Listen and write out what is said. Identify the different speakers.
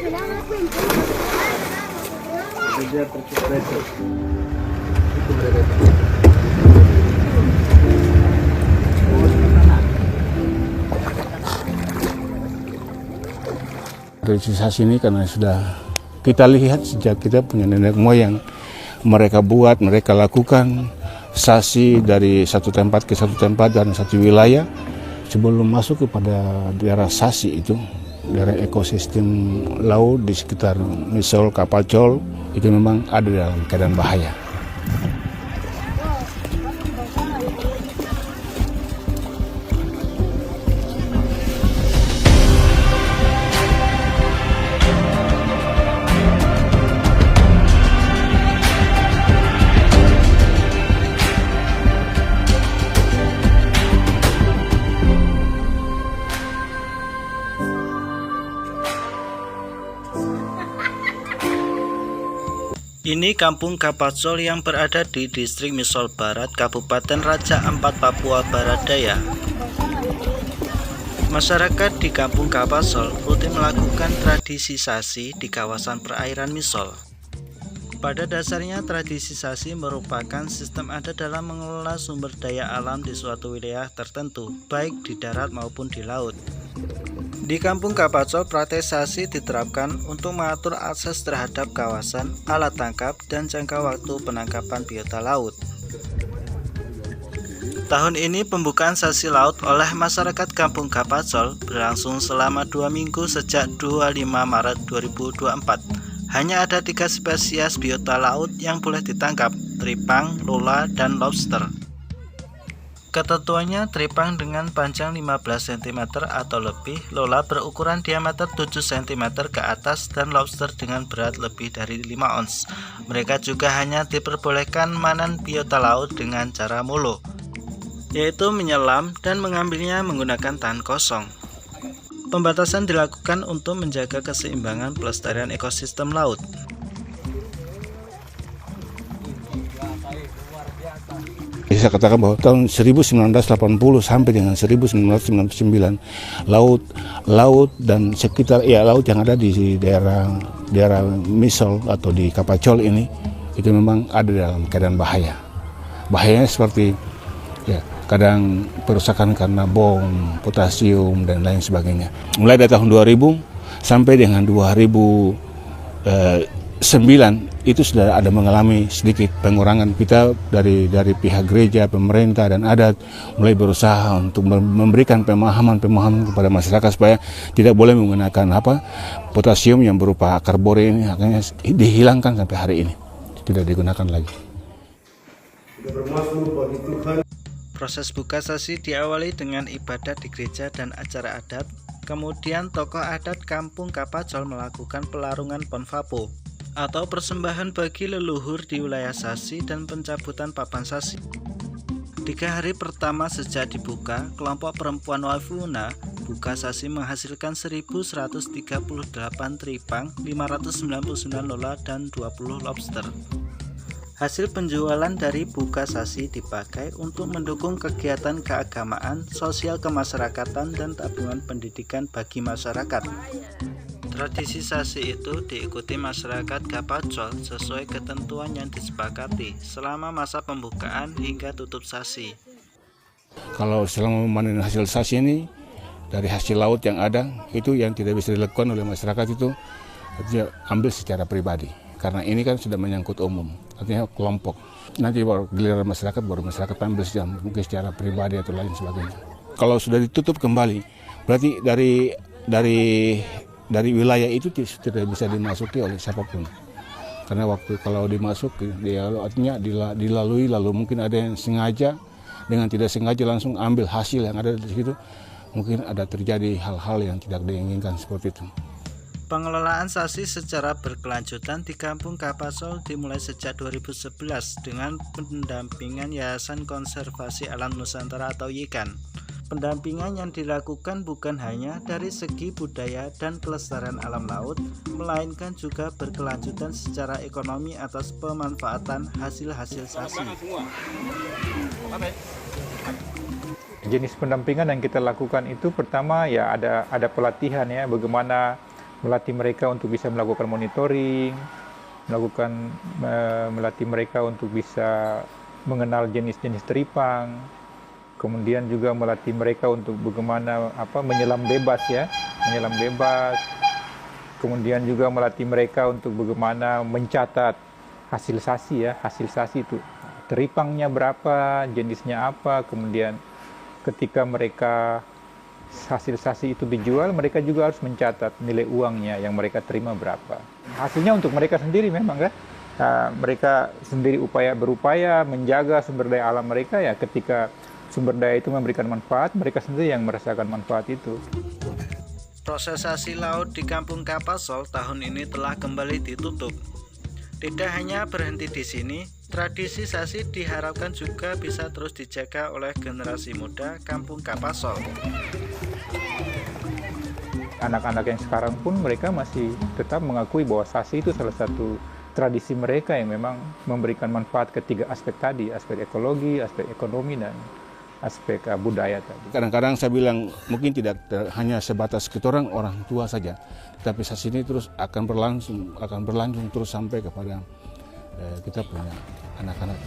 Speaker 1: Dia tercepat. Itu mereka. Realisasi ini karena sudah kita lihat sejak kita punya nenek moyang, mereka buat, mereka lakukan sasi dari satu tempat ke satu tempat dan satu wilayah. Sebelum masuk kepada daerah sasi itu, daerah ekosistem laut di sekitar Misol, Kapacol itu memang ada dalam keadaan bahaya.
Speaker 2: Ini Kampung Kapacol yang berada di Distrik Misol Barat, Kabupaten Raja Ampat, Papua Barat Daya. Masyarakat di Kampung Kapacol rutin melakukan tradisi sasi di kawasan perairan Misol. Pada dasarnya, tradisi sasi merupakan sistem adat dalam mengelola sumber daya alam di suatu wilayah tertentu, baik di darat maupun di laut. Di Kampung Kapacol, praktek sasi diterapkan untuk mengatur akses terhadap kawasan, alat tangkap, dan jangka waktu penangkapan biota laut. Tahun ini pembukaan sasi laut oleh masyarakat Kampung Kapacol berlangsung selama 2 minggu sejak 25 Maret 2024. Hanya ada 3 spesies biota laut yang boleh ditangkap, tripang, lola, dan lobster. Ketentuannya, tripang dengan panjang 15 cm atau lebih, lola berukuran diameter 7 cm ke atas, dan lobster dengan berat lebih dari 5 ons. Mereka juga hanya diperbolehkan manen biota laut dengan cara molo, yaitu menyelam dan mengambilnya menggunakan tangan kosong. Pembatasan dilakukan untuk menjaga keseimbangan pelestarian ekosistem laut.
Speaker 1: Bisa katakan bahwa tahun 1980 sampai dengan 1999 laut dan sekitar laut yang ada di daerah Misol atau di Kapacol ini itu memang ada dalam keadaan bahaya. Bahayanya seperti kadang perusakan karena bom, potasium dan lain sebagainya. Mulai dari tahun 2000 sampai dengan 2009 itu sudah ada mengalami sedikit pengurangan. Kita dari pihak gereja, pemerintah dan adat mulai berusaha untuk memberikan pemahaman kepada masyarakat supaya tidak boleh menggunakan potasium yang berupa karbore ini, akhirnya dihilangkan sampai hari ini, tidak digunakan lagi.
Speaker 2: Proses buka sasi diawali dengan ibadat di gereja dan acara adat. Kemudian tokoh adat Kampung Kapacol melakukan pelarungan ponfapo atau persembahan bagi leluhur di wilayah sasi dan pencabutan papan sasi. 3 hari pertama sejak dibuka, kelompok perempuan Wafuna buka sasi menghasilkan 1.138 tripang, 599 lola, dan 20 lobster. Hasil penjualan dari buka sasi dipakai untuk mendukung kegiatan keagamaan, sosial kemasyarakatan, dan tabungan pendidikan bagi masyarakat. Tradisi sasi itu diikuti masyarakat Kapacol sesuai ketentuan yang disepakati selama masa pembukaan hingga tutup sasi.
Speaker 1: Kalau selama memanen hasil sasi ini, dari hasil laut yang ada, itu yang tidak bisa dilakukan oleh masyarakat itu ambil secara pribadi. Karena ini kan sudah menyangkut umum, artinya kelompok. Nanti baru giliran masyarakat, baru masyarakat ambil mungkin secara pribadi atau lain sebagainya. Kalau sudah ditutup kembali, berarti dari wilayah itu tidak bisa dimasuki oleh siapapun. Karena kalau dimasuk, artinya dilalui, lalu mungkin ada yang sengaja, dengan tidak sengaja langsung ambil hasil yang ada di situ, mungkin ada terjadi hal-hal yang tidak diinginkan seperti itu.
Speaker 2: Pengelolaan sasi secara berkelanjutan di Kampung Kapacol dimulai sejak 2011 dengan pendampingan Yayasan Konservasi Alam Nusantara atau YIKAN. Pendampingan yang dilakukan bukan hanya dari segi budaya dan kelestarian alam laut, melainkan juga berkelanjutan secara ekonomi atas pemanfaatan hasil-hasil sasi.
Speaker 3: Jenis pendampingan yang kita lakukan itu pertama ya ada pelatihan ya, bagaimana melatih mereka untuk bisa melakukan monitoring, melatih mereka untuk bisa mengenal jenis-jenis teripang, kemudian juga melatih mereka untuk bagaimana menyelam bebas ya, menyelam bebas. Kemudian juga melatih mereka untuk bagaimana mencatat hasil sasi ya, hasil sasi itu teripangnya berapa, jenisnya apa, kemudian ketika mereka hasil sasi itu dijual, mereka juga harus mencatat nilai uangnya yang mereka terima berapa. Hasilnya untuk mereka sendiri memang kan. Mereka sendiri berupaya menjaga sumber daya alam mereka ya, ketika sumber daya itu memberikan manfaat, mereka sendiri yang merasakan manfaat itu.
Speaker 2: Prosesasi laut di Kampung Kapasol tahun ini telah kembali ditutup. Tidak hanya berhenti di sini, tradisi sasi diharapkan juga bisa terus dijaga oleh generasi muda Kampung Kapasol.
Speaker 3: Anak-anak yang sekarang pun mereka masih tetap mengakui bahwa sasi itu salah satu tradisi mereka yang memang memberikan manfaat ketiga aspek tadi, aspek ekologi, aspek ekonomi, dan aspek budaya tadi.
Speaker 1: Kadang-kadang saya bilang mungkin tidak hanya sebatas kita orang tua saja, tapi sasi ini terus akan berlangsung terus sampai kepada kita punya anak-anak.